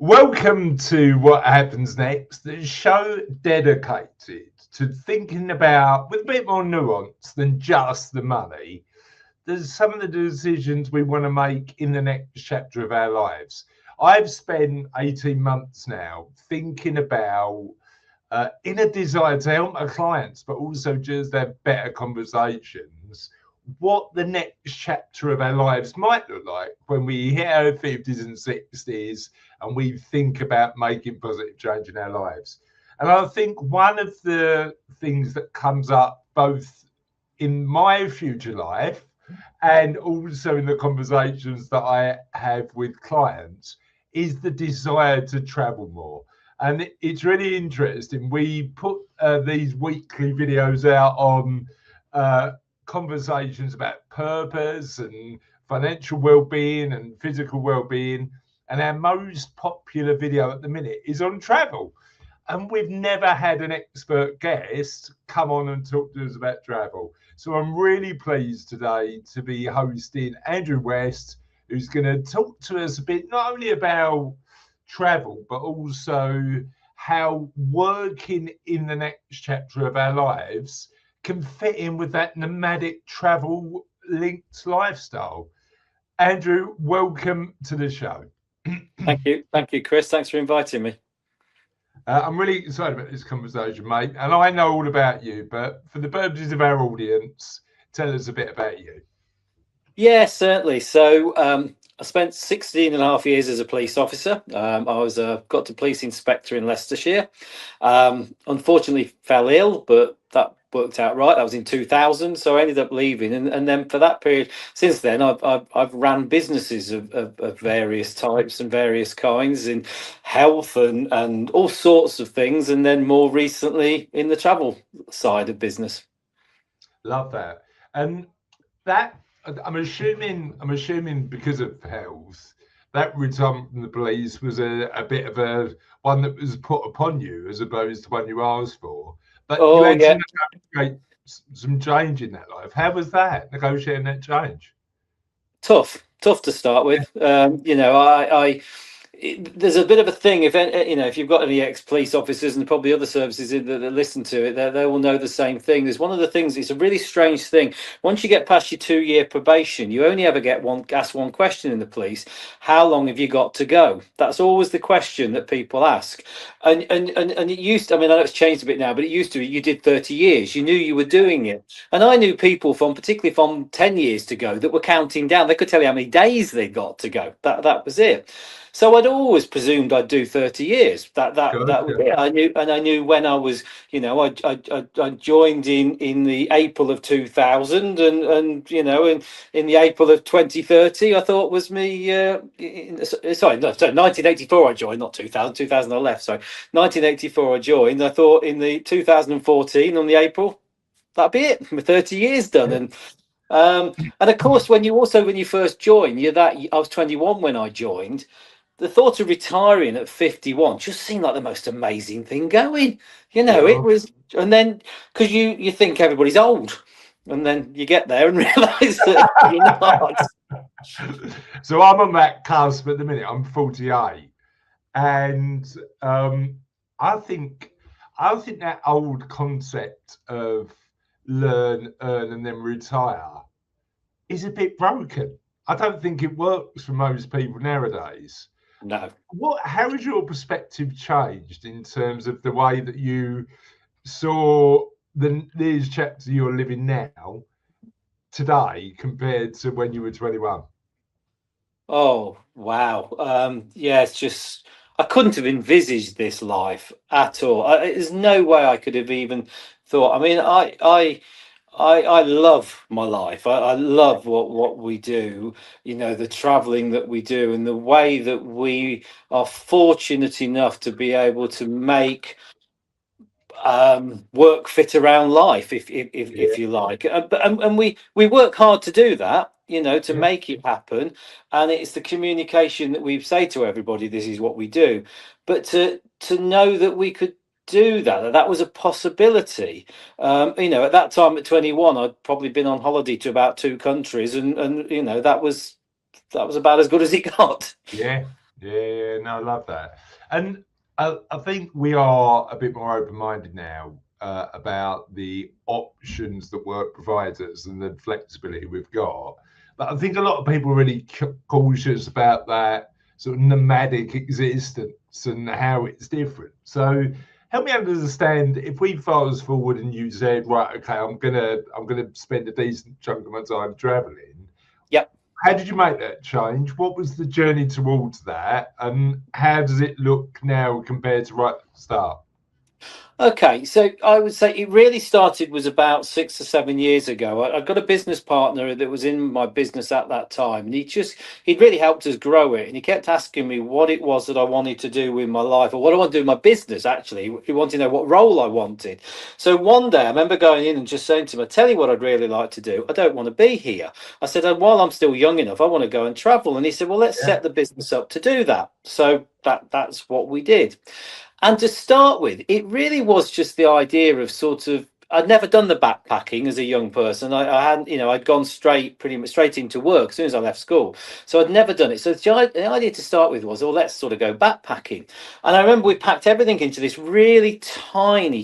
Welcome to What Happens Next, the show dedicated to thinking about, with a bit more nuance than just the money, there's some of the decisions we want to make in the next chapter of our lives. I've spent 18 months now thinking about, in a desire to help my clients, but also just have better conversations, what the next chapter of our lives might look like when we hit our 50s and 60s and we think about making positive change in our lives. And I think one of the things that comes up both in my future life and also in the conversations that I have with clients is the desire to travel more. And it's really interesting. We put these weekly videos out on conversations about purpose and financial well-being and physical well-being. And our most popular video at the minute is on travel. And we've never had an expert guest come on and talk to us about travel. So I'm really pleased today to be hosting Andrew West, who's going to talk to us a bit, not only about travel, but also how working in the next chapter of our lives can fit in with that nomadic travel linked lifestyle. Andrew, welcome to the show. Thank you, Chris. Thanks for inviting me. I'm really excited about this conversation, mate. And I know all about you, but for the purposes of our audience, tell us a bit about you. Yeah, certainly. So I spent 16 and a half years as a police officer. I was got to police inspector in Leicestershire. Unfortunately, fell ill, but that worked out right. That was in 2000, so I ended up leaving, and then for that period, since then, I've ran businesses of various types and various kinds in health and all sorts of things, and then more recently in the travel side of business. Love that. And that I'm assuming because of health, that retirement from the police was a bit of a one that was put upon you as opposed to one you asked for. But you actually negotiate some change in that life. How was that, negotiating that change? Tough to start with. There's a bit of a thing. If you've got any ex-police officers and probably other services that listen to it, they will know the same thing. There's one of the things. It's a really strange thing. Once you get past your 2-year probation, you only ever get asked one question in the police: how long have you got to go? That's always the question that people ask. And it used to, I know it's changed a bit now, but it used to, you did 30 years. You knew you were doing it. And I knew people particularly from 10 years to go that were counting down. They could tell you how many days they got to go. That was it. So I'd always presumed I'd do 30 years. That was it. I knew when I was, I joined in the April of 2000, and in the April of 2030, I thought was me. Sorry, 1984 I joined, not 2000. 2000 I left. So 1984 I joined. I thought in the 2014 on the April, that'd be it. 30 years done. And of course, when you first join, I was 21 when I joined. The thought of retiring at 51 just seemed like the most amazing thing going. It was, and then because you think everybody's old, and then you get there and realise that you're not. So I'm on that cusp at the minute. I'm 48, and I think that old concept of learn, earn, and then retire is a bit broken. I don't think it works for most people nowadays. No. How has your perspective changed in terms of the way that you saw these chapters you're living now today compared to when you were 21? Oh, wow. Yeah, it's just, I couldn't have envisaged this life at all. There's no way I could have even thought. I love my life. I love what we do, the traveling that we do, and the way that we are fortunate enough to be able to make work fit around life, if you like. And we work hard to do that, to make it happen. And it's the communication that we say to everybody, this is what we do. But to know that we could do that was a possibility. At that time at 21, I'd probably been on holiday to about 2 countries, and that was about as good as it got. Yeah, Yeah, no, I love that. And I think we are a bit more open-minded now about the options that work provides us and the flexibility we've got. But I think a lot of people are really cautious about that sort of nomadic existence and how it's different. So help me understand, if we fast forward and you said, right, okay, I'm gonna spend a decent chunk of my time traveling. Yep. How did you make that change? What was the journey towards that? And how does it look now compared to right at the start? Okay, so I would say it really started was about 6 or 7 years ago. I got a business partner that was in my business at that time, and he'd really helped us grow it. And he kept asking me what it was that I wanted to do with my life, or what I want to do with my business. Actually, he wanted to know what role I wanted. So one day I remember going in and just saying to him, "I tell you what I'd really like to do. I don't want to be here." I said, "And while I'm still young enough, I want to go and travel." And he said, "Well, let's Yeah, set the business up to do that." So that's what we did. And to start with, it really was just the idea of sort of, I'd never done the backpacking as a young person. I hadn't, I'd gone pretty much straight into work as soon as I left school. So I'd never done it. So the idea to start with was, oh, let's sort of go backpacking. And I remember we packed everything into this really tiny,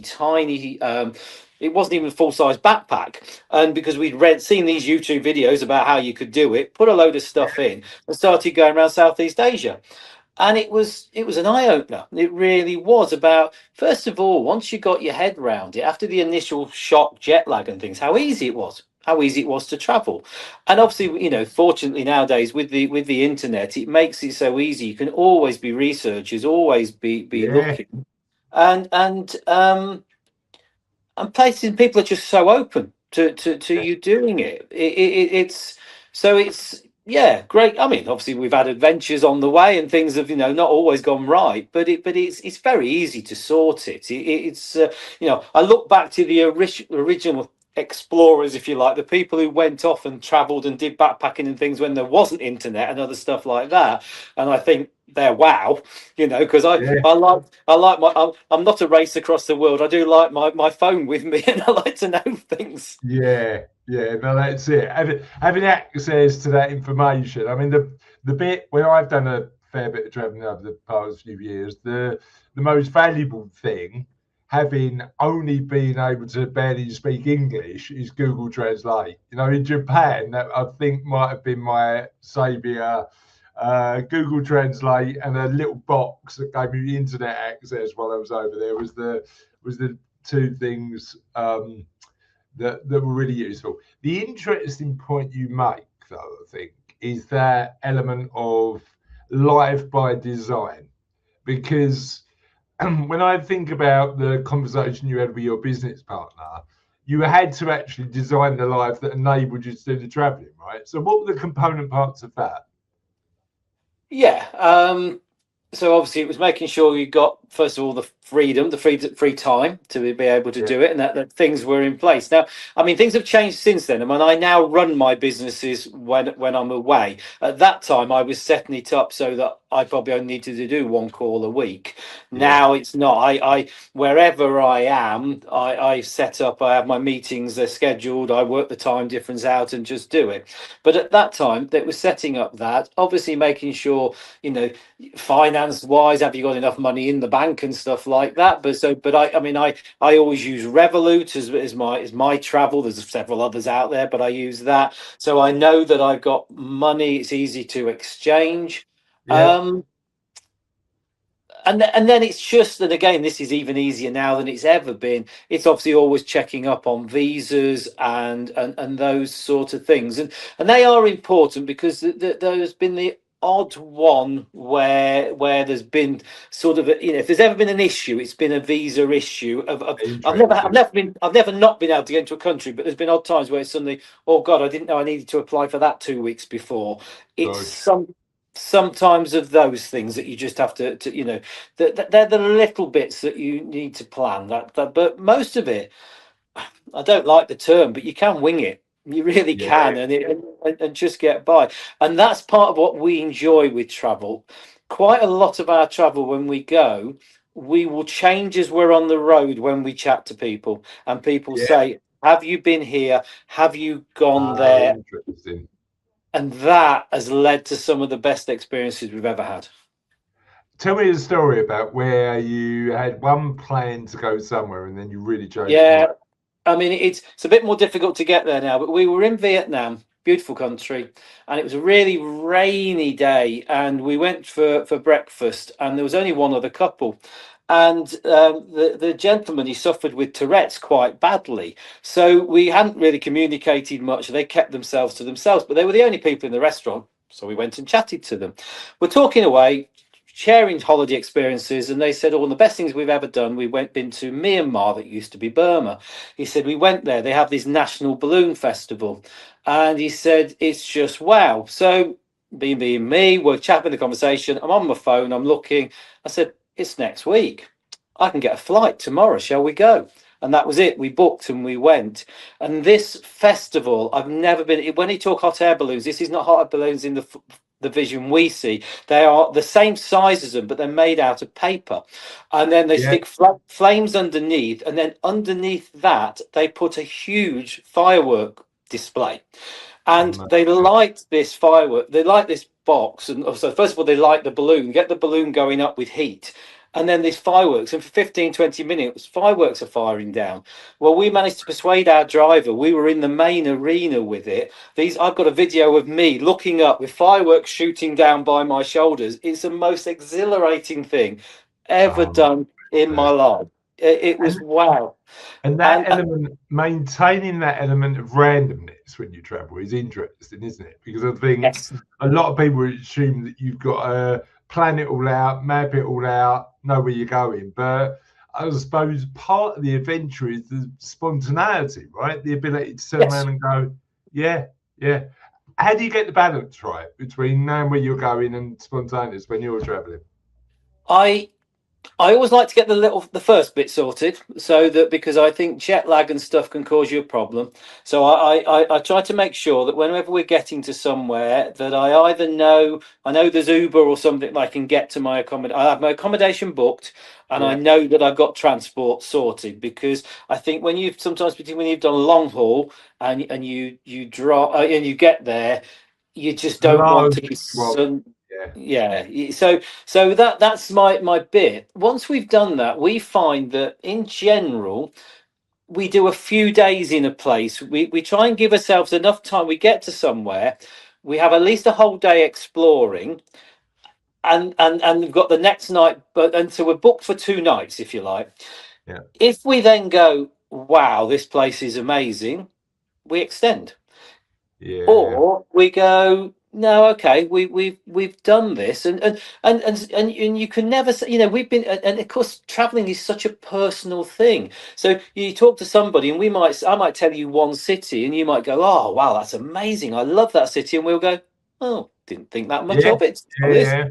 it wasn't even a full size backpack. And because seen these YouTube videos about how you could do it, put a load of stuff in and started going around Southeast Asia. And it was an eye opener. It really was about, first of all, once you got your head round it, after the initial shock, jet lag and things, how easy it was to travel. And obviously, fortunately nowadays with the internet, it makes it so easy. You can always be researchers, always be yeah, looking. And places, people are just so open to you doing it. It's yeah, great. I mean, obviously we've had adventures on the way and things have not always gone right, but it's very easy to sort it. It's I look back to the original explorers, if you like, the people who went off and traveled and did backpacking and things when there wasn't internet and other stuff like that, and I think they're wow, because I yeah, I like I like my I'm not a race across the world. I do like my phone with me, and I like to know things. yeah, yeah. No, that's it. Having access to that information. I mean, the bit where I've done a fair bit of traveling over the past few years, the most valuable thing, having only been able to barely speak English, is Google Translate. In Japan, that I think might have been my savior. Google Translate and a little box that gave me internet access while I was over there was the two things that were really useful. The interesting point you make, though, I think, is that element of life by design. Because when I think about the conversation you had with your business partner, you had to actually design the life that enabled you to do the traveling, right? So, what were the component parts of that? Yeah. So obviously it was making sure you got, first of all, the freedom, the free time to be able to Yeah, do it, and that things were in place. Now, I mean, things have changed since then. I mean, I now run my businesses when I'm away. At that time, I was setting it up so that I probably only needed to do one call a week. yeah, Now it's not. I wherever I am, I set up. I have my meetings. They're scheduled. I work the time difference out and just do it. But at that time, that was setting up that, obviously making sure, finance wise, have you got enough money in the bank and stuff like that. But I mean, I always use Revolut as my travel. There's several others out there, but I use that, so I know that I've got money. It's easy to exchange. yeah. um and then it's just, and again, this is even easier now than it's ever been. It's obviously always checking up on visas and those sort of things, and they are important because there's been the odd one where there's been sort of if there's ever been an issue, it's been a visa issue of Interesting. I've never not been able to get into a country, but there's been odd times where it's suddenly, oh god, I didn't know I needed to apply for that 2 weeks before. It's Good. sometimes of those things that you just have to they're the little bits that you need to plan, but most of it, I don't like the term, but you can wing it. You really Yeah, can, and just get by. And that's part of what we enjoy with travel. Quite a lot of our travel, when we go, we will change as we're on the road when we chat to people, and people yeah. say, have you been here, have you gone Oh, there? interesting. And that has led to some of the best experiences we've ever had. Tell me a story about where you had one plan to go somewhere and then you really changed your Yeah, mind. I mean, it's a bit more difficult to get there now, but we were in Vietnam, beautiful country, and it was a really rainy day, and we went for breakfast, and there was only one other couple, and the gentleman, he suffered with Tourette's quite badly, so we hadn't really communicated much. They kept themselves to themselves, but they were the only people in the restaurant, so we went and chatted to them. We're talking away, sharing holiday experiences, and they said, "Oh, one of the best things we've ever done, we went been to Myanmar, that used to be Burma." He said, "We went there, they have this national balloon festival," and he said, "It's just wow." So being me, we're chatting the conversation, I'm on my phone, I'm looking. I said, "It's next week, I can get a flight tomorrow, shall we go?" And that was it. We booked and we went. And this festival, I've never been. When he talk hot air balloons, this is not hot air balloons in the vision we see. They are the same size as them, but they're made out of paper. And then they Yeah. stick flames underneath. And then underneath that, they put a huge firework display. And they light this firework, they light this box. And so, first of all, they light the balloon, get the balloon going up with heat. And then these fireworks, and for 15, 20 minutes, fireworks are firing down. Well, we managed to persuade our driver. We were in the main arena with it. I've got a video of me looking up with fireworks shooting down by my shoulders. It's the most exhilarating thing ever Um, done in my life. It was wow. and that And element, maintaining that element of randomness when you travel is interesting, isn't it? Because I think yes, a lot of people assume that you've got to plan it all out, map it all out, know where you're going. But I suppose part of the adventure is the spontaneity, right? The ability to turn yes. around and go, yeah, yeah. How do you get the balance right between knowing where you're going and spontaneous when you're traveling? I I always like to get the first bit sorted, so that, because I think jet lag and stuff can cause you a problem. So I try to make sure that whenever we're getting to somewhere, that I know there's Uber or something that I can get to my accommodation. I have my accommodation booked, and I Yeah, know that I've got transport sorted, because I think when you've sometimes between when you've done a long haul and you draw and you get there, you just the don't want last to be one. sun. Yeah, Yeah, so that's my bit. Once we've done that, we find that in general we do a few days in a place. We try and give ourselves enough time. We get to somewhere, we have at least a whole day exploring, and we've got the next night, and so we're booked for 2 nights, if you like. yeah, If we then go, wow, this place is amazing, we extend. yeah, Or we go, no, okay, we've done this, and you can never say, we've been, and of course traveling is such a personal thing. So you talk to somebody, and I might tell you one city, and you might go, oh wow, that's amazing, I love that city, and we'll go, oh, didn't think that much yeah, of it, to be yeah, honest. yeah,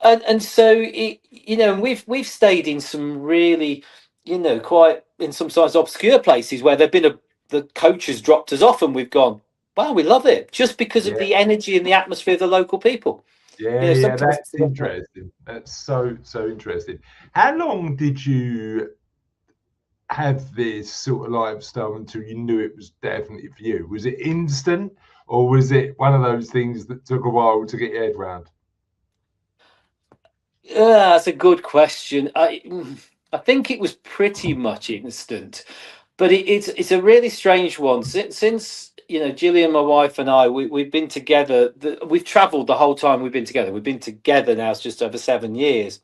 And so we've stayed in some really, quite in some size obscure places where the coach has dropped us off, and we've gone, wow, we love it, just because of yeah. the energy and the atmosphere of the local people. Yeah, yeah, Sometimes that's it's like that. interesting. That's so interesting. How long did you have this sort of lifestyle until you knew it was definitely for you? Was it instant, or was it one of those things that took a while to get your head around? That's a good question. I think it was pretty much instant, but it's a really strange one. Since Gillian, my wife, and we've been together. We've travelled the whole time we've been together. We've been together now. It's just over 7 years.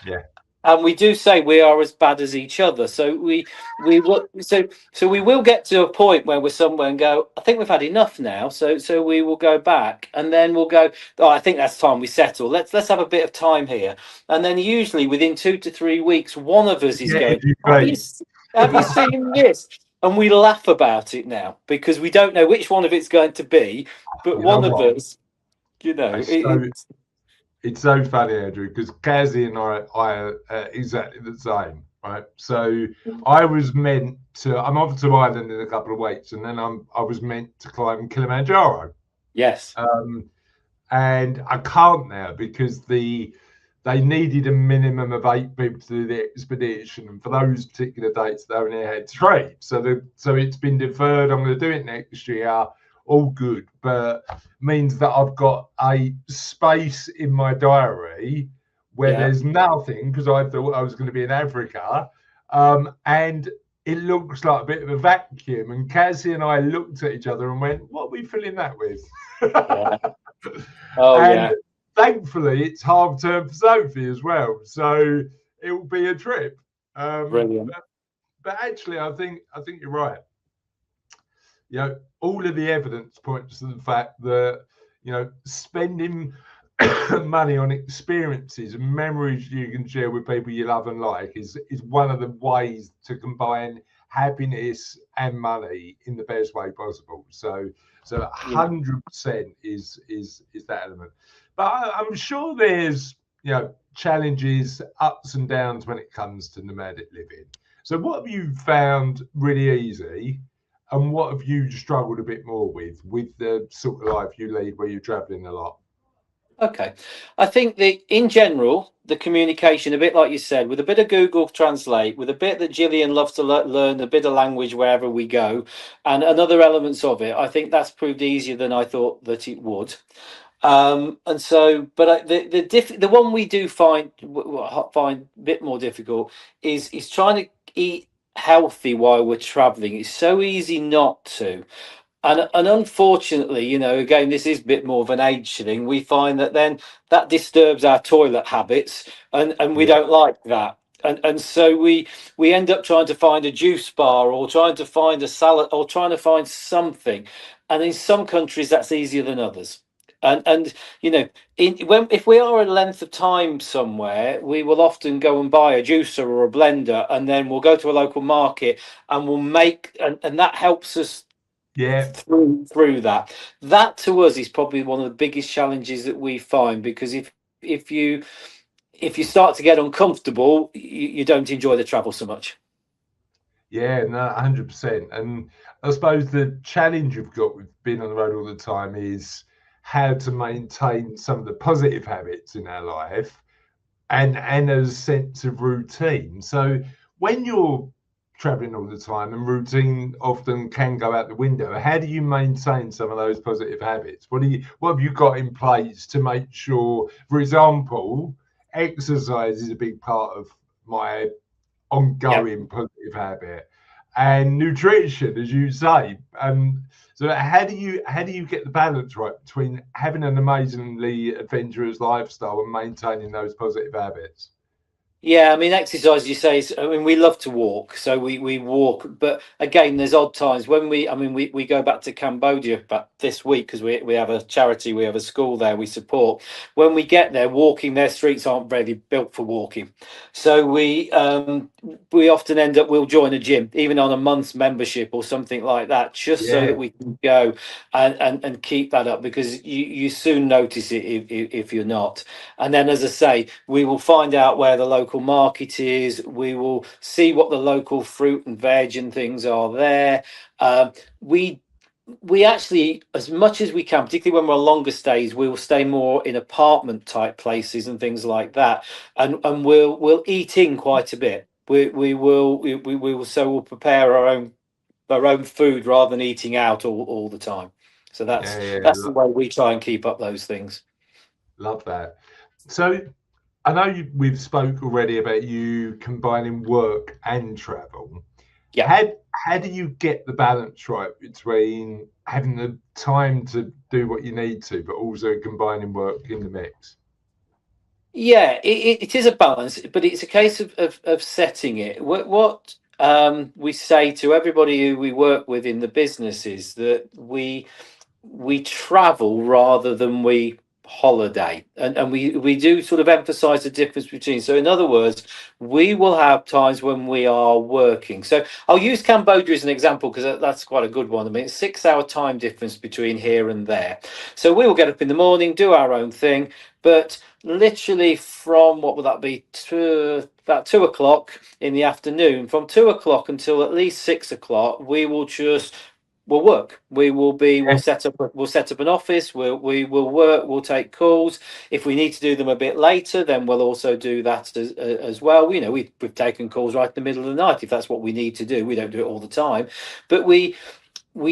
Yeah, And we do say we are as bad as each other. So we will so we will get to a point where we're somewhere and go, I think we've had enough now. So we will go back, and then we'll go, oh, I think that's time we settle. Let's have a bit of time here. And then usually within 2 to 3 weeks, one of us is yeah, going, if you have you please. have you seen this? And we laugh about it now, because we don't know which one of it's going to be, but You know one of what? us, It's so funny, Andrew, because Kazi and I are exactly the same, right? So I was meant to. I'm off to Ireland in a couple of weeks, and then I was meant to climb Kilimanjaro. yes, Um, and I can't now because they needed a minimum of 8 people to do the expedition, and for those particular dates, they only had 3. So it's been deferred. I'm going to do it next year. All good, but means that I've got a space in my diary where Yeah. there's nothing because I thought I was going to be in Africa, and it looks like a bit of a vacuum. And Cassie and I looked at each other and went, "What are we filling that with?" Yeah. Oh And yeah. thankfully, it's half term for Sophie as well, so it will be a trip. Brilliant. But actually, I think you're right. All of the evidence points to the fact that spending money on experiences and memories you can share with people you love and like is one of the ways to combine happiness and money in the best way possible. So 100% is that element. But I'm sure there's challenges, ups and downs when it comes to nomadic living. So what have you found really easy? And what have you struggled a bit more with the sort of life you lead where you're traveling a lot? Okay. I think in general, the communication, a bit like you said, with a bit of Google Translate, with a bit that Gillian loves to learn a bit of language wherever we go, and other elements of it, I think that's proved easier than I thought that it would. And so, but the one we do find a bit more difficult is trying to eat healthy while we're traveling. It's so easy not to. And unfortunately, again, this is a bit more of an age thing. We find that then that disturbs our toilet habits, and we Yeah, don't like that. And so we end up trying to find a juice bar or trying to find a salad or trying to find something. And in some countries, that's easier than others. And if we are a length of time somewhere, we will often go and buy a juicer or a blender, and then we'll go to a local market and we'll make, and that helps us yeah, through that to us is probably one of the biggest challenges that we find, because if you if you start to get uncomfortable, you don't enjoy the travel so much. yeah, no, 100%. And I suppose the challenge you've got with being on the road all the time is how to maintain some of the positive habits in our life and a sense of routine. So when you're traveling all the time and routine often can go out the window, how do you maintain some of those positive habits? What have you got in place to make sure, for example, exercise is a big part of my Yeah. ongoing positive habit, and nutrition, as you say. So how do you get the balance right between having an amazingly adventurous lifestyle and maintaining those positive habits? Yeah, I mean, exercise, you say, I mean, we love to walk, so we walk. But again, there's odd times when I mean, we go back to Cambodia but this week because we have a charity, we have a school there we support. When we get there, walking, their streets aren't really built for walking. So we often end up, we'll join a gym, even on a month's membership or something like that, just so that Yeah, we can go and keep that up, because you soon notice it if you're not. And then, as I say, we will find out where the local market is. We will see what the local fruit and veg and things are there. We actually, as much as we can, particularly when we're on longer stays, we will stay more in apartment type places and things like that, and we'll eat in quite a bit. We'll prepare our own food rather than eating out all the time. So yeah, yeah. that's the way we try and keep up those things. Love that. So I know we've spoke already about you combining work and travel. Yeah. How do you get the balance right between having the time to do what you need to, but also combining work in the mix? Yeah, it is a balance, but it's a case of setting it. What we say to everybody who we work with in the business is that we travel rather than we holiday, and we do sort of emphasize the difference between. So in other words, we will have times when we are working. So I'll use Cambodia as an example because that's quite a good one. I mean, it's 6 hour time difference between here and there. So we will get up in the morning, do our own thing, but literally from, what would that be, about 2 o'clock in the afternoon, from 2 o'clock until at least 6 o'clock, we will just we'll work. We'll Yeah, set up an office. We will work. We'll take calls. If we need to do them a bit later, then we'll also do that as well. We've taken calls right in the middle of the night if that's what we need to do. We don't do it all the time, but we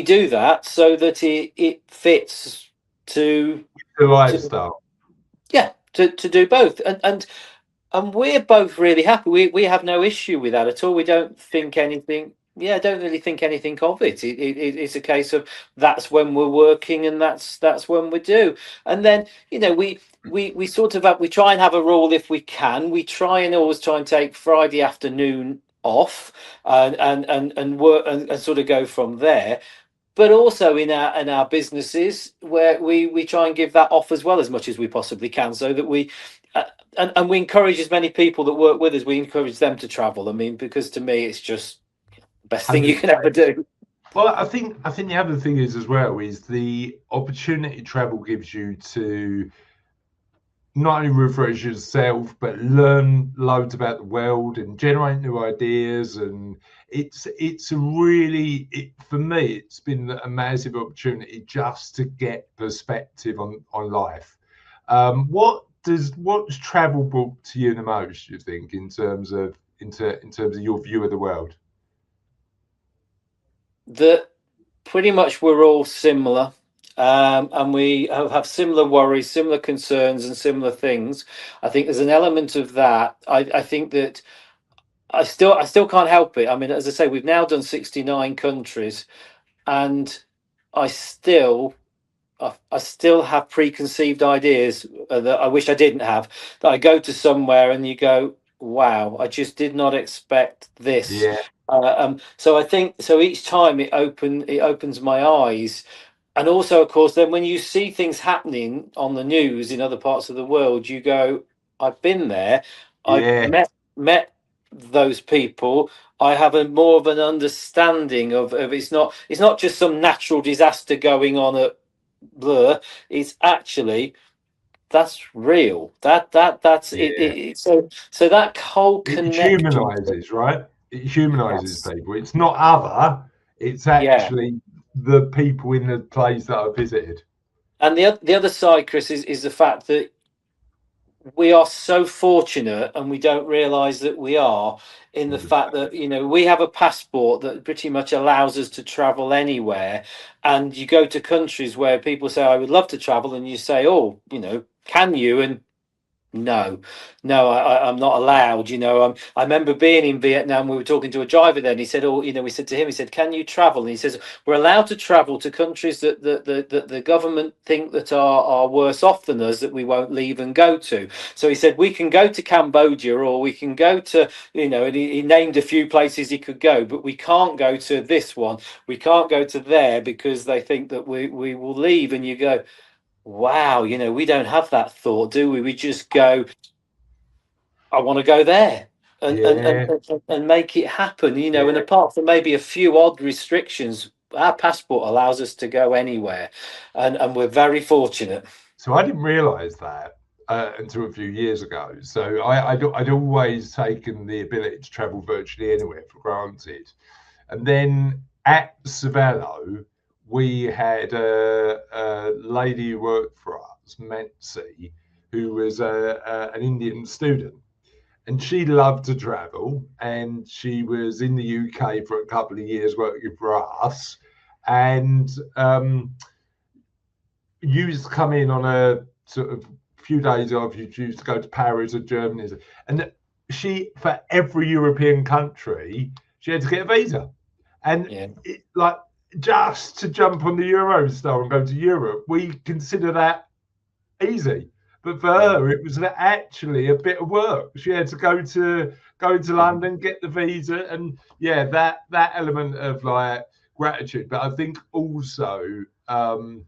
do that so that it fits to the to lifestyle. yeah. to do both, and we're both really happy. We have no issue with that at all. We don't think anything. Yeah, I don't really think anything of it. It's a case of that's when we're working, and that's when we do. And then we sort of we try and have a rule if we can. We try and always try and take Friday afternoon off, and work and sort of go from there. But also in our businesses where we try and give that off as well as much as we possibly can, so that we and we encourage as many people that work with us, we encourage them to travel. I mean, because to me it's just the best thing you can ever do. Well, I think the other thing is as well is the opportunity travel gives you to not only refresh yourself but learn loads about the world and generate new ideas. And it's a really for me it's been a massive opportunity just to get perspective on life. What's travel brought to you the most, you think, in terms of your view of the world? That pretty much we're all similar, and we have similar worries, similar concerns, and similar things. I think there's an element of that. I think that I still can't help it. I mean, as I say, we've now done 69 countries, and I still I still have preconceived ideas that I wish I didn't have. That I go to somewhere and you go, "Wow, I just did not expect this." Yeah, So I think so. Each time it opens my eyes, and also, of course, then when you see things happening on the news in other parts of the world, you go, "I've been there. I've yeah, met those people. I have a more of an understanding of it's not just some natural disaster going on at blur. It's actually that's real. That's it, yeah. so that whole It connection. humanizes, right? It humanizes Yes. people. It's not other, it's Yeah. actually the people in the place that I visited. And the other side, Chris, is the fact that we are so fortunate, and we don't realize that we are, in the fact that we have a passport that pretty much allows us to travel anywhere. And you go to countries where people say, I would love to travel, and you say, oh, can you? And no, no, I'm not allowed. I remember being in Vietnam. We were talking to a driver then. He said, "Oh, we said to him, he said, can you travel?" And he says, "We're allowed to travel to countries that the government think that are worse off than us, that we won't leave and go to." So he said, "We can go to Cambodia, or we can go to, and he named a few places he could go, but we can't go to this one. We can't go to there because they think that we will leave." And you go, wow, we don't have that thought, do we? We just go, I want to go there, Yeah. and make it happen, and Yeah. apart from maybe a few odd restrictions, our passport allows us to go anywhere, and we're very fortunate. So I didn't realize that until a few years ago. So I'd always taken the ability to travel virtually anywhere for granted. And then at Savello, we had a lady who worked for us, Mansi, who was an Indian student. And she loved to travel. And she was in the UK for a couple of years working for us. And used to come in on a sort of few days off. You used to go to Paris or Germany. And for every European country, she had to get a visa. And Yeah. like just to jump on the Eurostar and go to Europe, we consider that easy. But for Yeah. her, it was actually a bit of work. She had to go to Mhm. London, get the visa, and yeah, that element of like gratitude. But I think also, and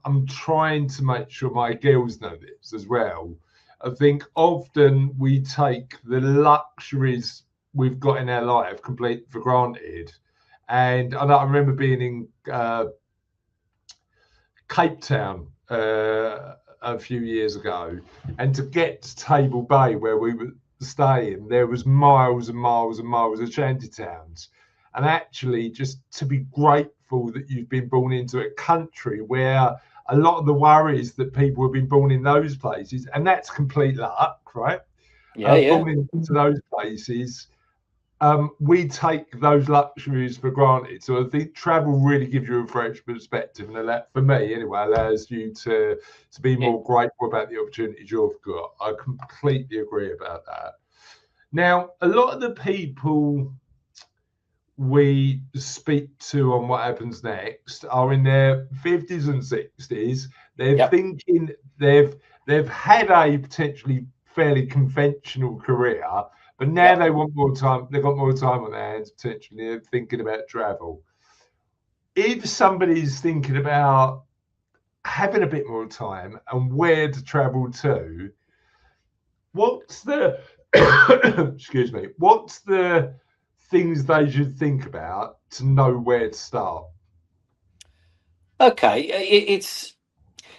I'm trying to make sure my girls know this as well. I think often we take the luxuries we've got in our life completely for granted. And I remember being in Cape Town a few years ago, and to get to Table Bay where we were staying, there was miles and miles and miles of shanty towns. And actually, just to be grateful that you've been born into a country where a lot of the worries that people have been born in those places, and that's complete luck, right? Yeah. Yeah. Born into those places we take those luxuries for granted. So I think travel really gives you a fresh perspective, and that, for me anyway, allows you to be more grateful about the opportunities you've got. I completely agree about that. Now, a lot of the people we speak to on What Happens Next are in their 50s and 60s. They're thinking they've had a potentially fairly conventional career, but now they want more time. They've got more time on their hands, potentially. They're thinking about travel. If somebody's thinking about having a bit more time and where to travel to, what's the excuse me, what's the things they should think about to know where to start? Okay, it's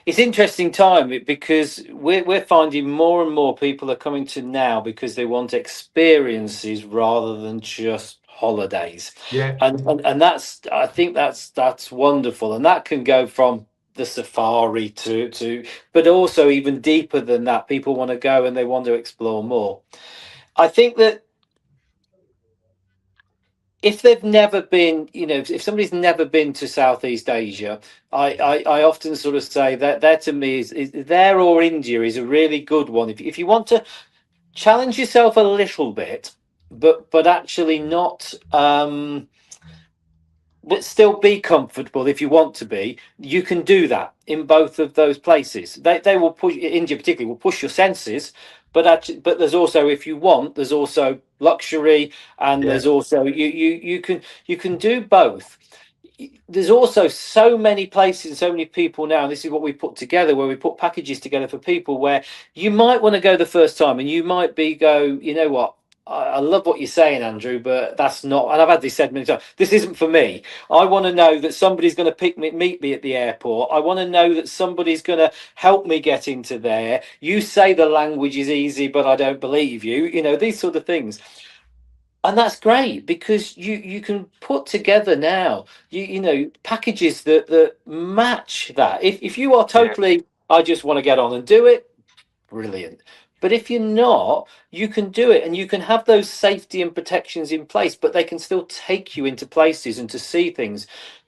interesting time because we're finding more and more people are coming to now because they want experiences rather than just holidays. Yeah, And that's, I think that's wonderful, and that can go from the safari to but also even deeper than that. People want to go and they want to explore more. I think that if they've never been, if somebody's never been to Southeast Asia, I often sort of say that to me is there, or India is a really good one. If you want to challenge yourself a little bit, but actually not, but still be comfortable if you want to be, you can do that in both of those places. They will push, India particularly will push your senses, but actually, but there's also, if you want, there's also luxury, and yeah, there's also you can do both. There's also so many places and so many people now, and this is what we put together, where we put packages together for people where you might want to go the first time, and you might go, you know what, I love what you're saying, Andrew, but that's not, and I've had this said many times, this isn't for me. I want to know that somebody's going to meet me at the airport. I want to know that somebody's going to help me get into there. You say the language is easy, but I don't believe you. These sort of things. And that's great, because you can put together now packages that match that. If you are yeah. totally, I just want to get on and do it, brilliant. But if you're not, you can do it, and you can have those safety and protections in place, but they can still take you into places and to see things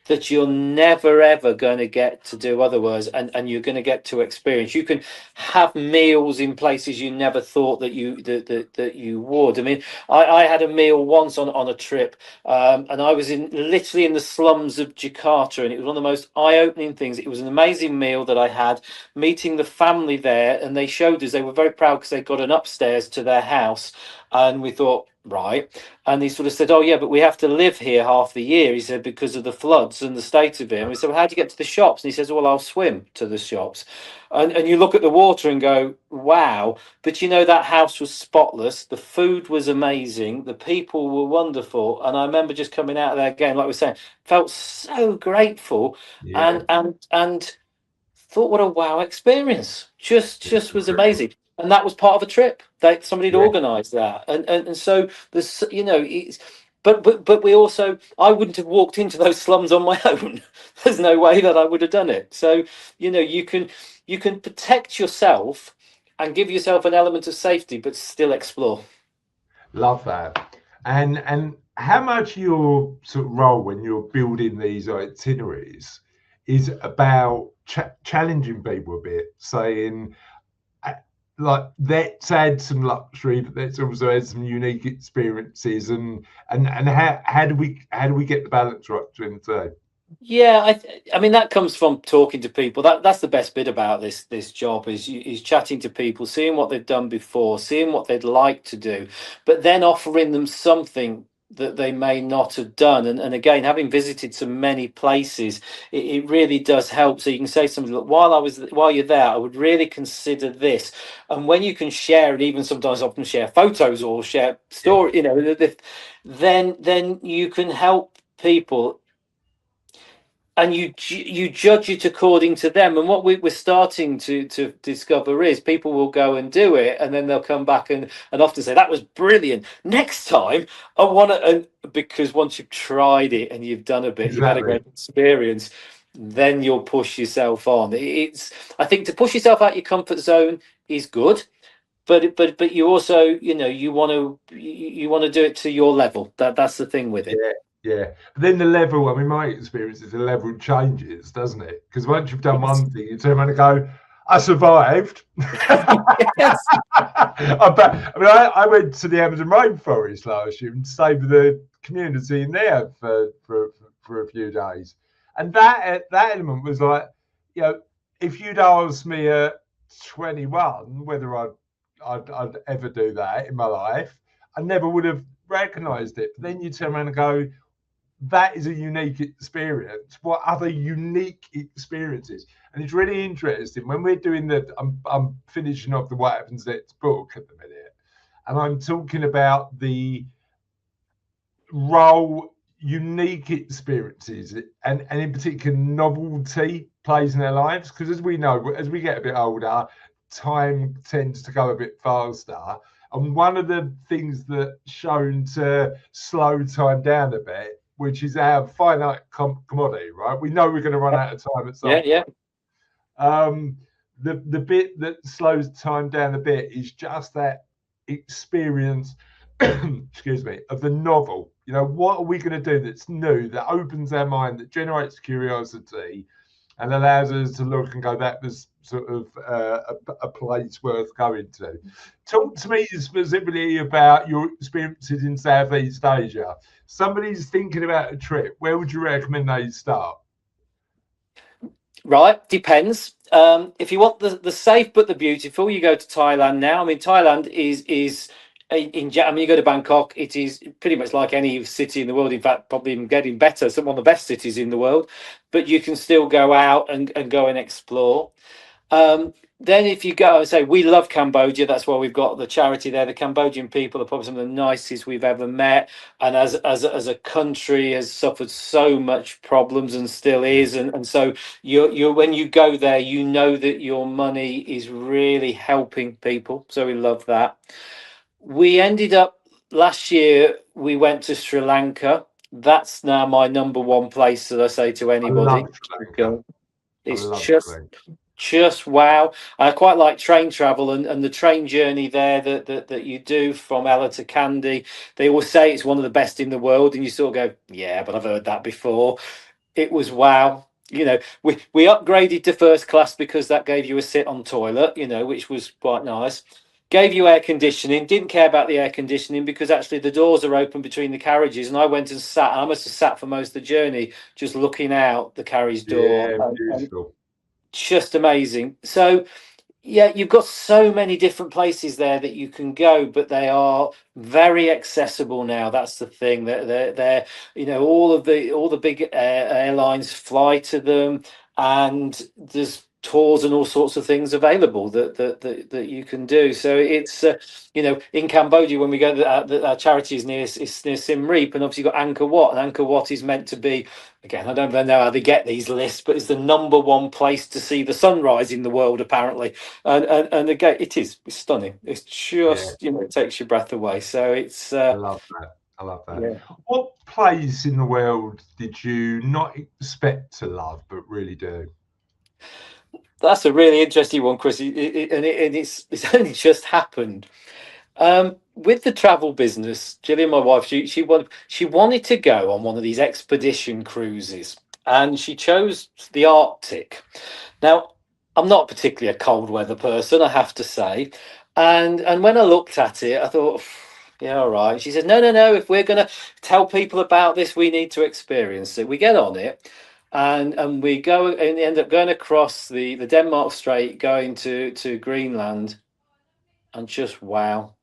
that you're never ever going to get to do otherwise, and you're going to get to experience. You can have meals in places you never thought that you would. I mean, I had a meal once on a trip, and I was literally in the slums of Jakarta, and it was one of the most eye-opening things. It was an amazing meal that I had, meeting the family there, and they showed us, they were very proud because they got an upstairs to their house, and we thought, right. And he sort of said, oh yeah, but we have to live here half the year, he said, because of the floods and the state of it. And we said, well, how do you get to the shops? And he says, well, I'll swim to the shops. And you look at the water and go, wow. But that house was spotless, the food was amazing, the people were wonderful, and I remember just coming out of there again, like we're saying, felt so grateful, Yeah, and thought, what a wow experience. it's Just was incredible. amazing. And that was part of a trip that somebody had Yeah, organized that. And so there's, it's, but we also, I wouldn't have walked into those slums on my own. There's no way that I would have done it. So you can protect yourself and give yourself an element of safety, but still explore. love that. And how much your sort of role when you're building these itineraries is about challenging people a bit, saying, like, let's add some luxury, but let's also add some unique experiences, and how do we get the balance right between the two? Yeah, I mean, that comes from talking to people. That's the best bit about this job, is chatting to people, seeing what they've done before, seeing what they'd like to do, but then offering them something that they may not have done. And again, having visited so many places, it really does help. So you can say something, look, while you're there, I would really consider this. And when you can share, and even sometimes often share photos or share Yeah, story, then you can help people, and you judge it according to them. And what we're starting to discover is people will go and do it, and then they'll come back and often say, that was brilliant, next time I want to. And because once you've tried it and you've done a bit, you've had a exactly. great experience, then you'll push yourself on. I think to push yourself out your comfort zone is good, but you also, you want to do it to your level. That's the thing with it. Yeah, yeah. But then the level, I mean, my experience is the level changes, doesn't it? Because once you've done Yes. one thing, you turn around and go, I survived. Yes. I went to the Amazon rainforest last year and stayed with the community in there for a few days. And that element was like, if you'd asked me at 21 whether I'd ever do that in my life, I never would have recognized it. But then you turn around and go, that is a unique experience. What other unique experiences? And it's really interesting when we're doing I'm finishing off the What Happens Next book at the minute, and I'm talking about the role unique experiences and in particular novelty plays in their lives. Because as we know, as we get a bit older, time tends to go a bit faster. And one of the things that's shown to slow time down a bit, which is our finite commodity, right? We know we're going to run out of time at some Yeah. point. The bit that slows time down a bit is just that experience, excuse me, of the novel. What are we going to do that's new, that opens our mind, that generates curiosity, and allows us to look and go, that was sort of a place worth going to. Talk to me specifically about your experiences in Southeast Asia. Somebody's thinking about a trip. Where would you recommend they start? Right, depends. If you want the safe but the beautiful, you go to Thailand now. I mean, Thailand is I mean, you go to Bangkok, it is pretty much like any city in the world. In fact, probably even getting better. Some of the best cities in the world, but you can still go out and go and explore. Then if you go and say, we love Cambodia, that's why we've got the charity there. The Cambodian people are probably some of the nicest we've ever met, and as a country has suffered so much problems and still is, and so you're when you go there, you know that your money is really helping people. So we love that. We ended up last year, we went to Sri Lanka. That's now my number one place that I say to I anybody. love Sri Lanka. I It's love Sri Lanka. just wow. I quite like train travel and the train journey there that you do from Ella to Kandy. They always say it's one of the best in the world, and you sort of go, yeah, but I've heard that before. It was wow. We upgraded to first class because that gave you a sit on toilet, which was quite nice. Gave you air conditioning. Didn't care about the air conditioning because actually the doors are open between the carriages, and I went and sat. I must have sat for most of the journey just looking out the carriage door. Yeah, And beautiful. just amazing. So yeah, you've got so many different places there that you can go, but they are very accessible now. That's the thing. They're all the big airlines fly to them, and there's tours and all sorts of things available that you can do. So it's in Cambodia when we go, our charity is near Siem Reap, and obviously you've got Angkor Wat, and Angkor Wat is meant to be, again, I don't know how they get these lists, but it's the number one place to see the sunrise in the world, apparently. And again, it's stunning. It's Yeah, just, it takes your breath away. So it's I love that. I love that. yeah. What place in the world did you not expect to love but really do? That's a really interesting one, Chris. It's only just happened. With the travel business, Gillian, my wife, she wanted to go on one of these expedition cruises, and she chose the Arctic. Now, I'm not particularly a cold weather person, I have to say, and when I looked at it, I thought, yeah, all right. She said, no, no, no. If we're going to tell people about this, we need to experience it. We get on it, and we go and end up going across the Denmark Strait, going to Greenland, and just wow,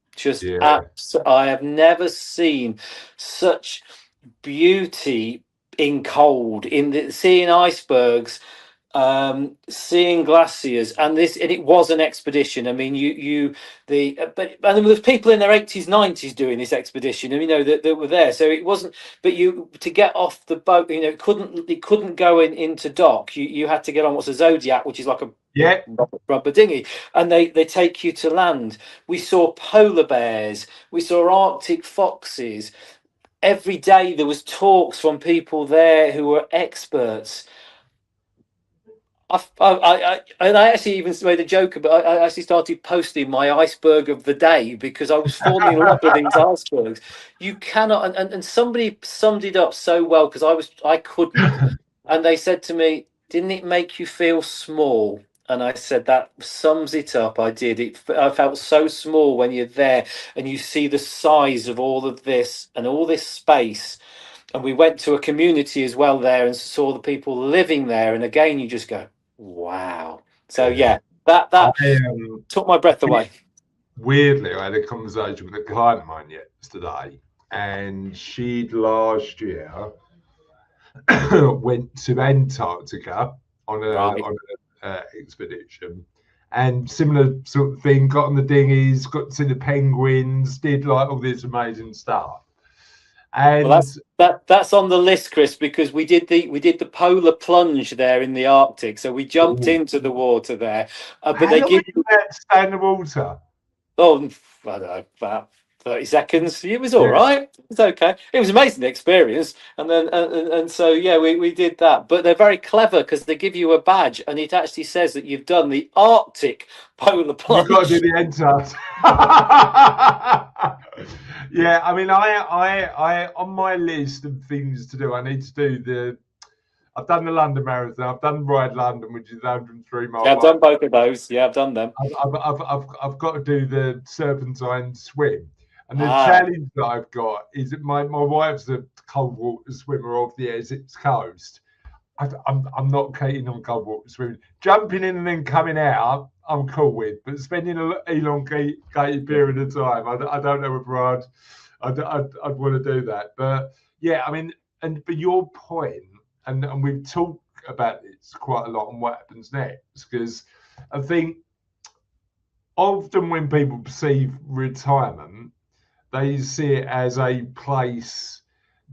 Yeah, I have never seen such beauty in cold, in seeing icebergs, seeing glaciers, and it was an expedition. I mean, but and there was people in their 80s, 90s doing this expedition, and that were there. So it wasn't, but you to get off the boat, it couldn't go into dock. You had to get on what's a Zodiac, which is like a yeah, rubber dinghy, and they take you to land. We saw polar bears, we saw Arctic foxes. Every day there was talks from people there who were experts. And I actually even made a joke about. I actually started posting my iceberg of the day because I was falling in love with these icebergs. You cannot, and somebody summed it up so well because I couldn't, and they said to me, "Didn't it make you feel small?" And I said, "That sums it up." I did. I felt so small when you're there and you see the size of all of this and all this space. And we went to a community as well there and saw the people living there. And again, you just go, wow. So Yeah. yeah, that I took my breath away. weirdly, I had a conversation with a client of mine yesterday, and she'd last year went to Antarctica on Right. a expedition, and similar sort of thing. Got on the dinghies, got to see the penguins, did like all this amazing stuff, Well, and that's on the list, Chris, because we did the polar plunge there in the Arctic. So we jumped ooh, into the water there, but how they long give are you about to stay in the water? Oh, I don't know, about 30 seconds. It was all Yeah. right. It's okay. It was an amazing experience. And then, and so, yeah, we did that. But they're very clever because they give you a badge and it actually says that you've done the Arctic polar You've got to do plunge. the Antarctica. Yeah, I mean, on my list of things to do, I need to do the. I've done the London Marathon. I've done Ride London, which is a 103-mile Yeah, I've bike. done both of those. Yeah, I've done them. I've got to do the Serpentine swim, and the Ah, challenge that I've got is that my wife's a cold water swimmer off the Essex coast. I'm not keen on cold water swimming. Jumping in and then coming out, I'm cool with, but spending an elongated period of time, I don't know whether I'd want to do that. But yeah, I mean, but your point, and we've talked about this quite a lot on what happens next, because I think often when people perceive retirement, they see it as a place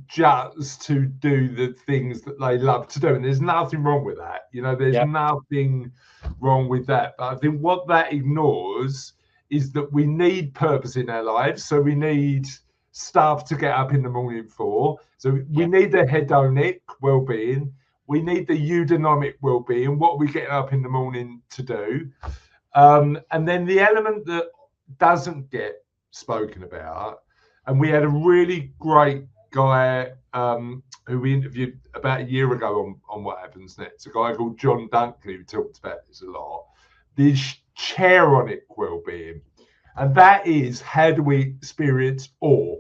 just to do the things that they love to do. And there's nothing wrong with that. You know, there's yeah, nothing wrong with that. But I think what that ignores is that we need purpose in our lives. So we need stuff to get up in the morning for. So we yeah, need the hedonic well-being. We need the eudaimonic well-being. What are we getting up in the morning to do? And then the element that doesn't get spoken about, and we had a really great guy who we interviewed about a year ago on What Happens Next, a guy called John Dunkley, who talked about this a lot, this charonic well-being. And that is, how do we experience awe?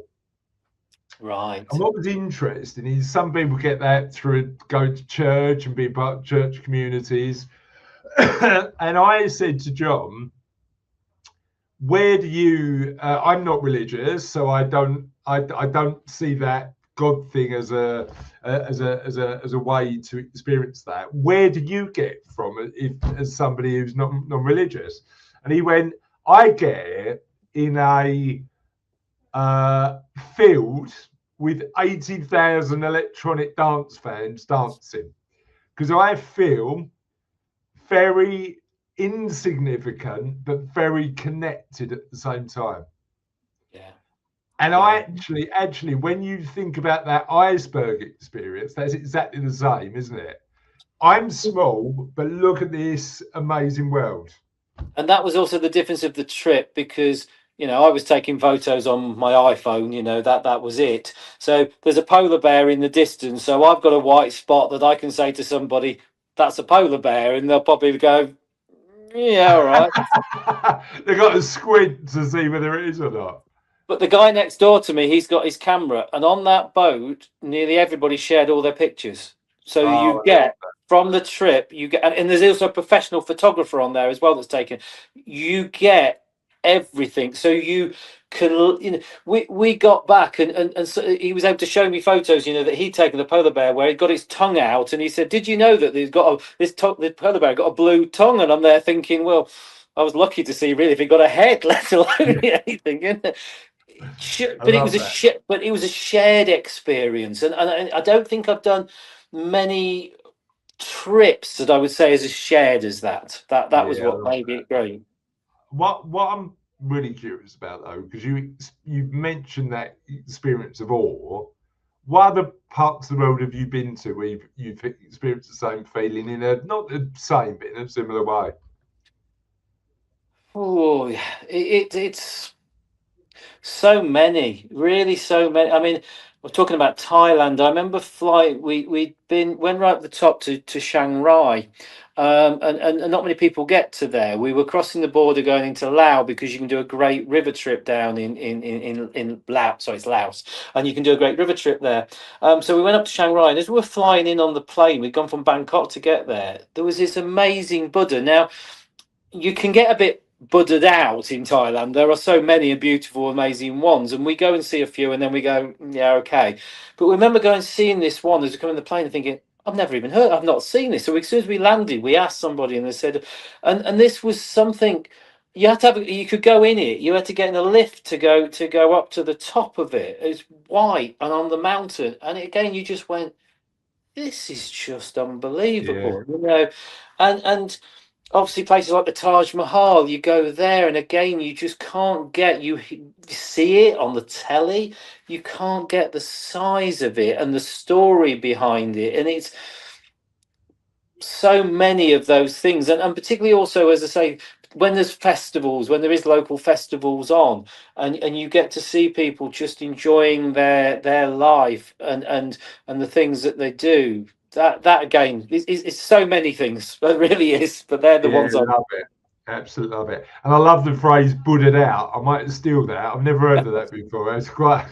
And right. what was interesting is some people get that through go to church and be part of church communities. And I said to John, where do you I'm not religious, so I don't see that God thing as a way to experience that. Where do you get from if as somebody who's not non-religious? And he went, I get it in a field with 80,000 electronic dance fans dancing, because I feel very insignificant but very connected at the same time. Yeah, And I yeah. actually, when you think about that iceberg experience, that's exactly the same, isn't it? I'm small, but look at this amazing world. And that was also the difference of the trip because I was taking photos on my iPhone. That was it. So there's a polar bear in the distance. So I've got a white spot that I can say to somebody, "That's a polar bear," and they'll probably go, "Yeah, all right." They got to squint to see whether it is or not. But the guy next door to me, he's got his camera, and on that boat, nearly everybody shared all their pictures. So you Oh, get from the trip, you get, and there's also a professional photographer on there as well that's taken. You get everything, so you can. We got back, and so he was able to show me photos. That he'd taken the polar bear where he'd got his tongue out, and he said, "Did you know that he's got the polar bear got a blue tongue?" And I'm there thinking, well. I was lucky to see really if he got a head, let alone anything. I But it love was a that. but it was a shared experience, and I don't think I've done many trips that I would say as shared as that. That was Yeah, I what love made it great. what I'm really curious about though, because you mentioned that experience of awe. what other parts of the world have you been to where you've experienced the same feeling in a not the same, but in a similar way? Oh, it's so many, really, so many. I mean, we're talking about Thailand. I remember flight. We'd been went right at the top to Chiang Rai, and not many people get to there. We were crossing the border going into Laos because you can do a great river trip down in Laos. Sorry, it's Laos, and you can do a great river trip there. So we went up to Chiang Rai, and as we were flying in on the plane, we'd gone from Bangkok to get there. There was this amazing Buddha. Now you can get a bit budded out in Thailand. There are so many and beautiful, amazing ones, and we go and see a few, and then we go, yeah, okay. But we remember going and seeing this one as we come in the plane and thinking, I've never even heard, I've not seen this. So as soon as we landed, we asked somebody, and they said, and this was something. You had to have. You could go in it. You had to get in a lift to go up to the top of it. It's white and on the mountain, and again, you just went, this is just Yeah, unbelievable, and obviously places like the Taj Mahal, you go there and again you just can't get, you see it on the telly, you can't get the size of it and the story behind it, and it's so many of those things, and particularly also, as I say, when there's festivals, when there is local festivals on, and you get to see people just enjoying their life and the things that they do, that again is so many things. It really is, but they're the yeah, ones I love it. Absolutely love it. And I love the phrase "budded out." I might steal that. I've never heard of that before. It's quite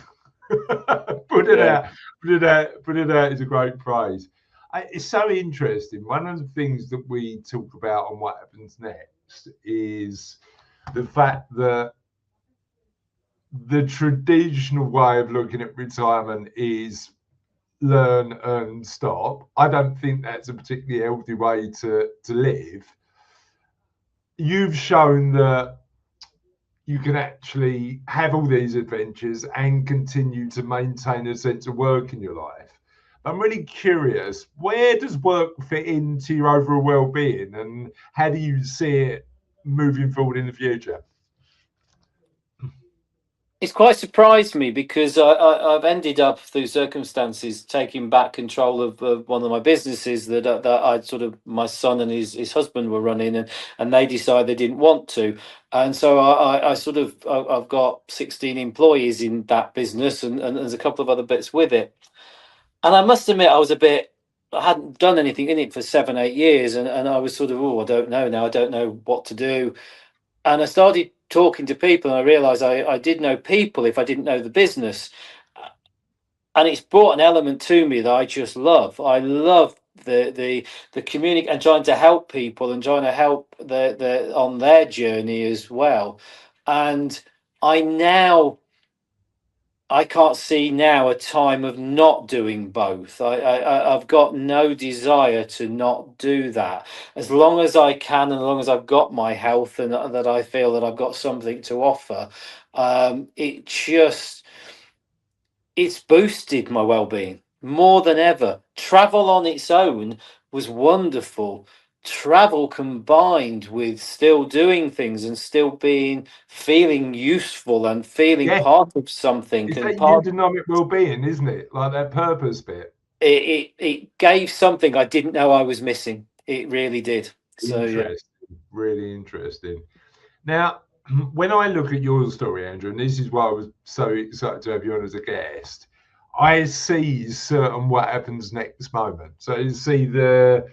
put it yeah. out, put it out, put it out is a great phrase. It's so interesting. One of the things that we talk about on What Happens Next is the fact that the traditional way of looking at retirement is learn, earn, stop. I don't think that's a particularly healthy way to live. You've shown that you can actually have all these adventures and continue to maintain a sense of work in your life. I'm really curious, where does work fit into your overall well-being, and how do you see it moving forward in the future? It's quite surprised me because I've ended up through circumstances taking back control of one of my businesses that I'd sort of, my son and his husband were running, and they decided they didn't want to, and so I sort of, I've got 16 employees in that business, and there's a couple of other bits with it, and I must admit I was a bit, I hadn't done anything in it for 7 8 years, and I was sort of, oh, I don't know now, I don't know what to do, and I started talking to people, and I realized I did know people if I didn't know the business. And it's brought an element to me that I just love. I love the community and trying to help people and trying to help the on their journey as well. And I now, I can't see now a time of not doing both. I've got no desire to not do that. As long as I can, and as long as I've got my health and that I feel that I've got something to offer, it just, it's boosted my well-being more than ever. Travel on its own was wonderful. Travel combined with still doing things and still being, feeling useful and feeling Yeah, part of something it's and that part, eudaimonia well-being, isn't it? Like that purpose bit. it gave something I didn't know I was missing. It really did. So yeah. Interesting, really interesting. Now, when I look at your story, Andrew, and this is why I was so excited to have you on as a guest, I see certain what happens next moment. So you see the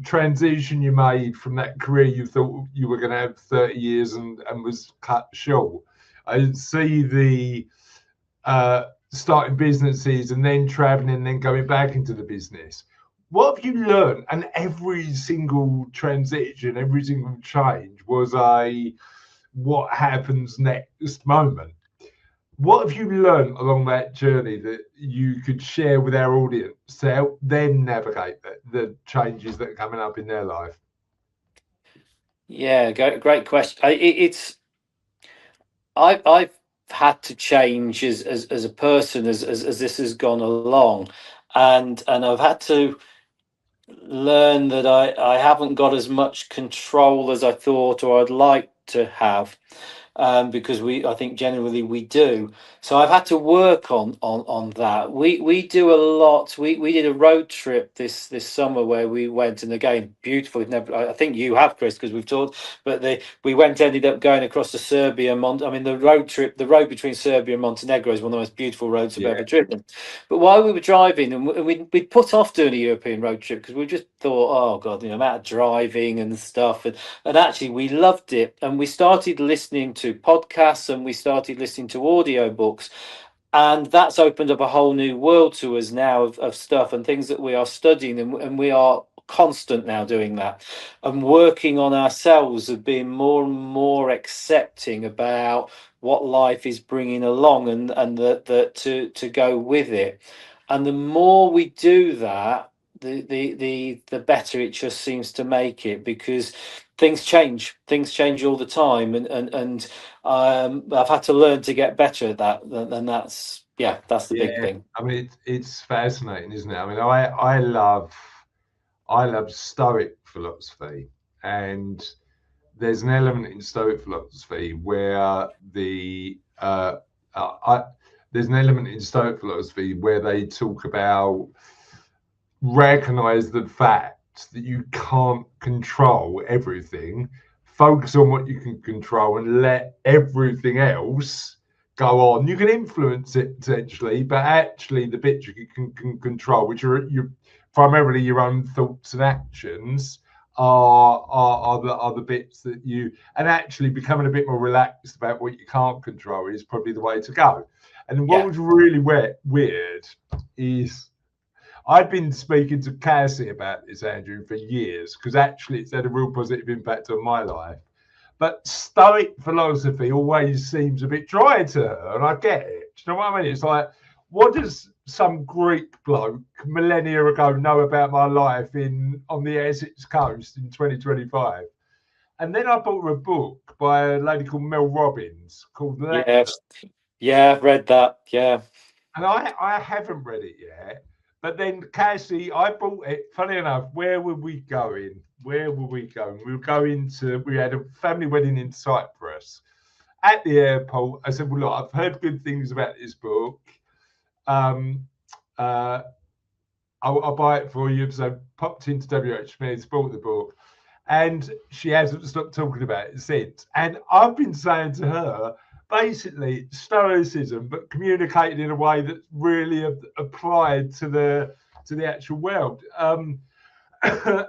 transition you made from that career you thought you were going to have 30 years and was cut short. I see the starting businesses and then traveling and then going back into the business. What have you learned? And every single transition, every single change was a what happens next moment. What have you learned along that journey that you could share with our audience to help them navigate the changes that are coming up in their life? Yeah, great question. It's, I've had to change as a person as this has gone along, and I've had to learn that I haven't got as much control as I thought or I'd like to have. because I think generally we do. So I've had to work on that. We do a lot. We did a road trip this summer where we went, and again, beautiful. We've never, I think you have, Chris, because we've talked. But ended up going across to Serbia. I mean, the road between Serbia and Montenegro is one of the most beautiful roads I've ever driven. But while we were driving, and we'd put off doing a European road trip because we just thought, oh God, amount of driving and stuff, and actually we loved it, and we started listening to podcasts and we started listening to audiobooks, and that's opened up a whole new world to us now of stuff and things that we are studying, and we are constant now doing that and working on ourselves of being more and more accepting about what life is bringing along, and that to go with it. And the more we do that, the better it just seems to make it, because things change all the time, and I've had to learn to get better at that, and that's the big thing. I mean, it's fascinating, isn't it? I mean, I love Stoic philosophy, and there's an element in Stoic philosophy where there's an element in Stoic philosophy where they talk about recognize the fact that you can't control everything, focus on what you can control, and let everything else go on. You can influence it potentially, but actually the bits you can control, which are primarily your own thoughts and actions, are the bits that you, and actually becoming a bit more relaxed about what you can't control is probably the way to go. And what was really weird is I've been speaking to Cassie about this, Andrew, for years, because actually it's had a real positive impact on my life. But Stoic philosophy always seems a bit dry to her, and I get it. Do you know what I mean? It's like, what does some Greek bloke millennia ago know about my life on the Essex coast in 2025? And then I bought her a book by a lady called Mel Robbins called Lecture. Yeah, I've read that. Yeah. And I haven't read it yet. But then, Cassie, I bought it. Funny enough, where were we going? We were going we had a family wedding in Cyprus. At the airport, I said, well, look, I've heard good things about this book. I'll buy it for you. So I popped into WH Smith's, bought the book. And she hasn't stopped talking about it since. And I've been saying to her, basically stoicism, but communicated in a way that's really applied to the actual world. And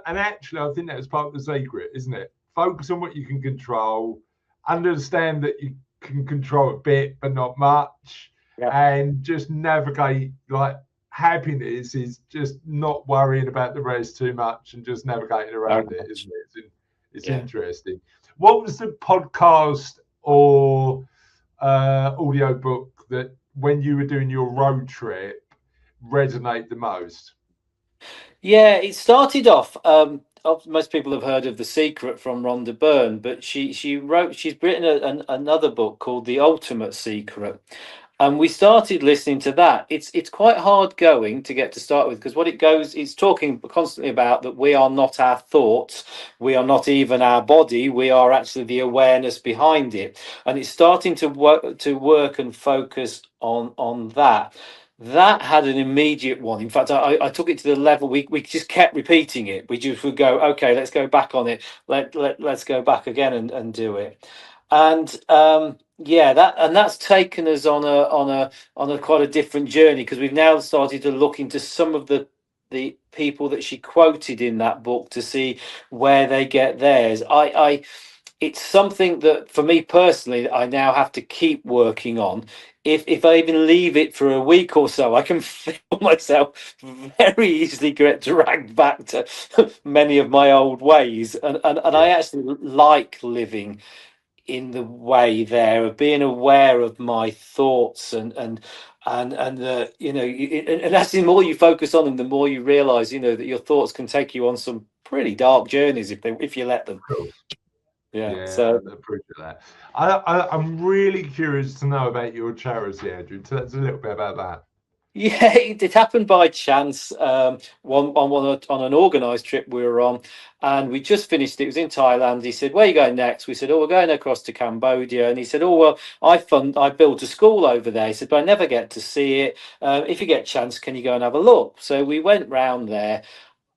actually, I think that's part of the secret, isn't it? Focus on what you can control, understand that you can control a bit, but not much, and just navigate. Like, happiness is just not worrying about the rest too much and just navigating around it, isn't it? It's interesting. What was the podcast or audio book that, when you were doing your road trip, resonate the most? Yeah, it started off. Most people have heard of The Secret from Rhonda Byrne, but she's written another book called The Ultimate Secret. And we started listening to that. It's quite hard going to get to start with, because it's talking constantly about that we are not our thoughts, we are not even our body, we are actually the awareness behind it. And it's starting to work and focus on that. That had an immediate one. In fact, I took it to the level we just kept repeating it. We just would go, okay, let's go back on it. Let's go back again and do it. And that's taken us on a quite a different journey, because we've now started to look into some of the people that she quoted in that book to see where they get theirs. It's something that, for me personally, I now have to keep working on. If I even leave it for a week or so, I can feel myself very easily get dragged back to many of my old ways, and I actually like living in the way there of being aware of my thoughts, and the and actually the more you focus on them, the more you realize that your thoughts can take you on some pretty dark journeys if you let them. So I appreciate that. I'm really curious to know about your charity, Andrew. Tell us a little bit about that. Yeah, it happened by chance. On an organised trip we were on, and we just finished. It was in Thailand. He said, "Where are you going next?" We said, "Oh, we're going across to Cambodia." And he said, "Oh well, I built a school over there." He said, "But I never get to see it. If you get a chance, can you go and have a look?" So we went round there.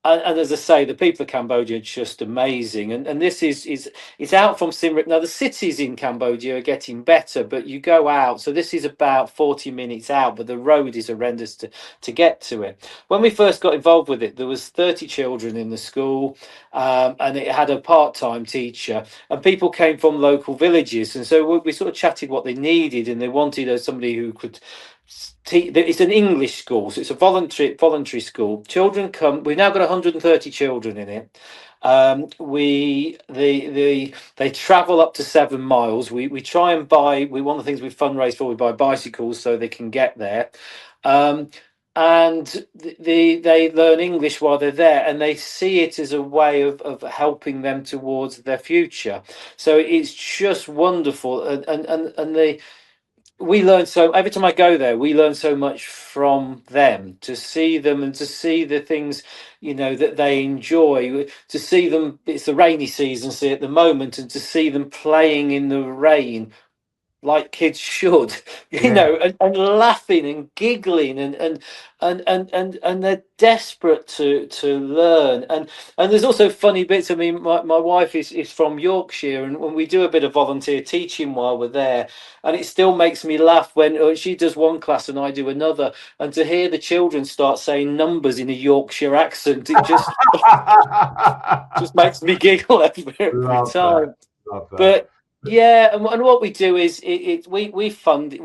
And as I say, the people of Cambodia are just amazing. And this is it's out from Siem Reap. Now the cities in Cambodia are getting better, but you go out. So this is about 40 minutes out, but the road is horrendous to get to it. When we first got involved with it, there was 30 children in the school, and it had a part-time teacher, and people came from local villages, and so we sort of chatted what they needed, and they wanted somebody who could. It's an English school, so it's a voluntary school. Children come. We've now got 130 children in it. They travel up to 7 miles. We try and buy. One of the things we fundraise for, we buy bicycles so they can get there. And they learn English while they're there, and they see it as a way of helping them towards their future. So it's just wonderful, and they we learn so every time I go there, we learn so much from them, to see them and to see the things, that they enjoy, to see them. It's the rainy season, see at the moment, and to see them playing in the rain like kids should, Yeah, and laughing and giggling and they're desperate to learn. And there's also funny bits. I mean, my wife is from Yorkshire, and when we do a bit of volunteer teaching while we're there, and it still makes me laugh when she does one class and I do another, and to hear the children start saying numbers in a Yorkshire accent, it just makes me giggle every love that. time. Love that. But yeah, and what we do is we fund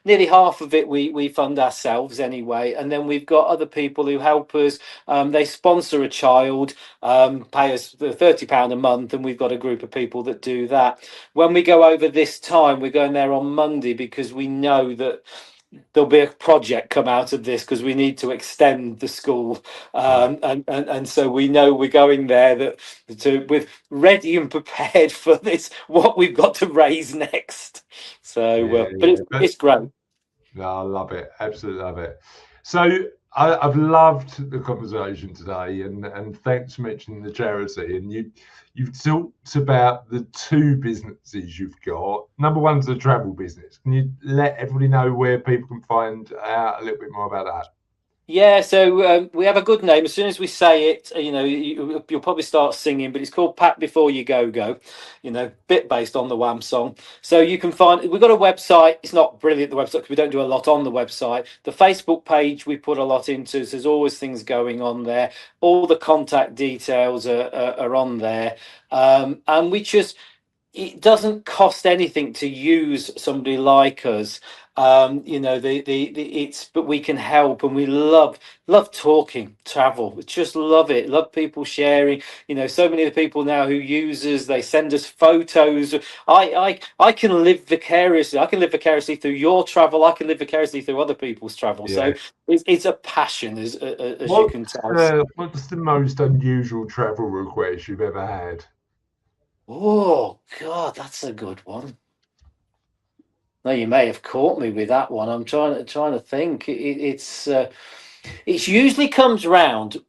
nearly half of it. We fund ourselves anyway, and then we've got other people who help us. They sponsor a child, pay us £30 a month, and we've got a group of people that do that. When we go over this time, we're going there on Monday because we know that there'll be a project come out of this, because we need to extend the school, Right. and so we know we're going there with ready and prepared for this, what we've got to raise next. So Yeah, but yeah. it's great. No, I love it. Absolutely love it. So I've loved the conversation today, and thanks for mentioning the charity. And you've talked about the two businesses you've got. Number one's the travel business. Can you let everybody know where people can find out a little bit more about that? Yeah, so we have a good name. As soon as we say it, you'll probably start singing. But it's called Pack Before You Go Go, bit based on the Wham song. So you can find, we've got a website. It's not brilliant, the website, because we don't do a lot on the website. The Facebook page we put a lot into, so there's always things going on there. All the contact details are on there, and it doesn't cost anything to use somebody like us. But we can help, and we love talking travel. We just love it. Love people sharing. So many of the people now who use us, they send us photos. I can live vicariously. I can live vicariously through your travel. I can live vicariously through other people's travel. Yeah. So it's a passion, as you can tell. What's the most unusual travel request you've ever had? Oh God, that's a good one. No, you may have caught me with that one. I'm trying to think. It's usually comes round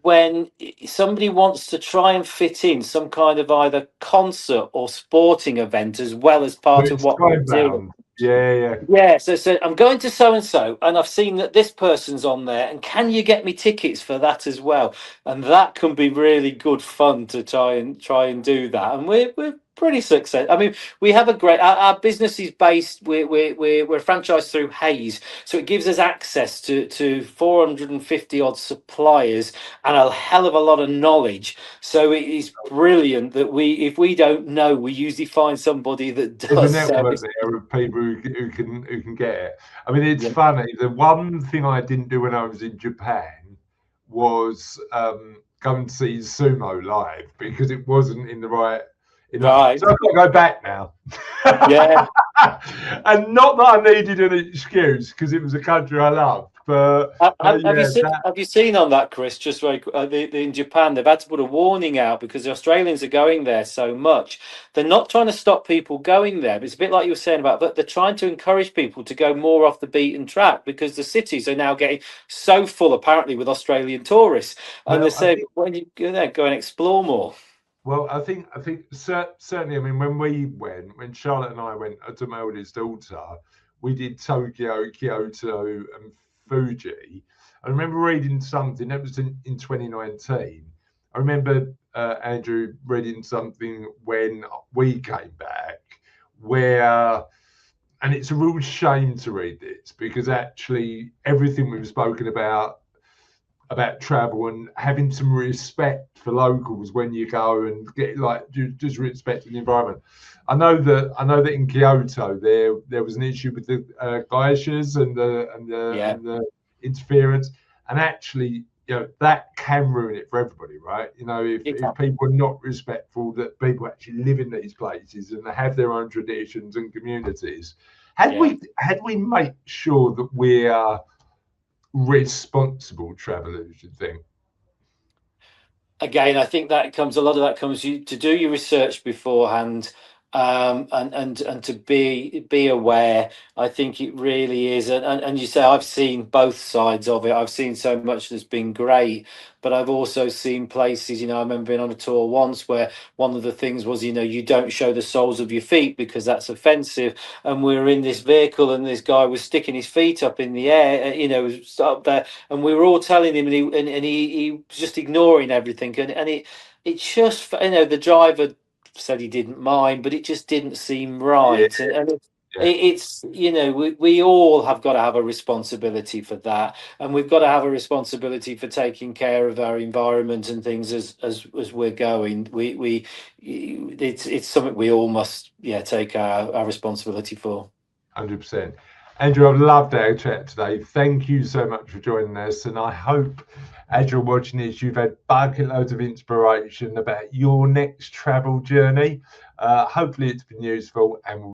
when somebody wants to try and fit in some kind of either concert or sporting event as well as part of It's what they're time doing. bound. Yeah, yeah. Yeah, so I'm going to so and so, and I've seen that this person's on there, and can you get me tickets for that as well? And that can be really good fun to try and do that, and we're pretty successful. I mean, we have a great. Our business is based. We're franchised through Hayes, so it gives us access to 450 odd suppliers and a hell of a lot of knowledge. So it is brilliant that if we don't know, we usually find somebody that There's a does. So network there of people who can get it. I mean, it's yeah. funny. The one thing I didn't do when I was in Japan was go and see sumo live, because it wasn't in the right. Right. So I've got to go back now. Yeah. And not that I needed an excuse, because it was a country I loved. But yeah, Have you seen on that, Chris? Just very in Japan, they've had to put a warning out because the Australians are going there so much. They're not trying to stop people going there. But it's a bit like you were saying about, but they're trying to encourage people to go more off the beaten track because the cities are now getting so full, apparently, with Australian tourists. And they say, when you go there, go and explore more. Well, I think certainly. I mean, when Charlotte and I went to my oldest daughter, we did Tokyo, Kyoto, and Fuji. I remember reading something that was in 2019. I remember Andrew reading something when we came back, where, and it's a real shame to read this because actually everything we've spoken about travel and having some respect for locals when you go and get like just respecting the environment. I know that in Kyoto there was an issue with the geishas and the interference, and actually that can ruin it for everybody, right? If people are not respectful, that people actually live in these places and they have their own traditions and communities. Had we made sure that we are responsible travelers, you think? Again, I think a lot of that comes to do your research beforehand, and to be aware. I think it really is, and you say I've seen both sides of it. I've seen so much that's been great, but I've also seen places. I remember being on a tour once where one of the things was, you don't show the soles of your feet because that's offensive. And we were in this vehicle, and this guy was sticking his feet up in the air, up there, and we were all telling him, and he was just ignoring everything, and it just, the driver said he didn't mind, but it just didn't seem right. It's we all have got to have a responsibility for that, and we've got to have a responsibility for taking care of our environment and things as we're going. It's something we all must take our responsibility for. 100%. Andrew, I've loved our chat today. Thank you so much for joining us, and I hope as you're watching this, you've had bucket loads of inspiration about your next travel journey. Hopefully it's been useful, and we'll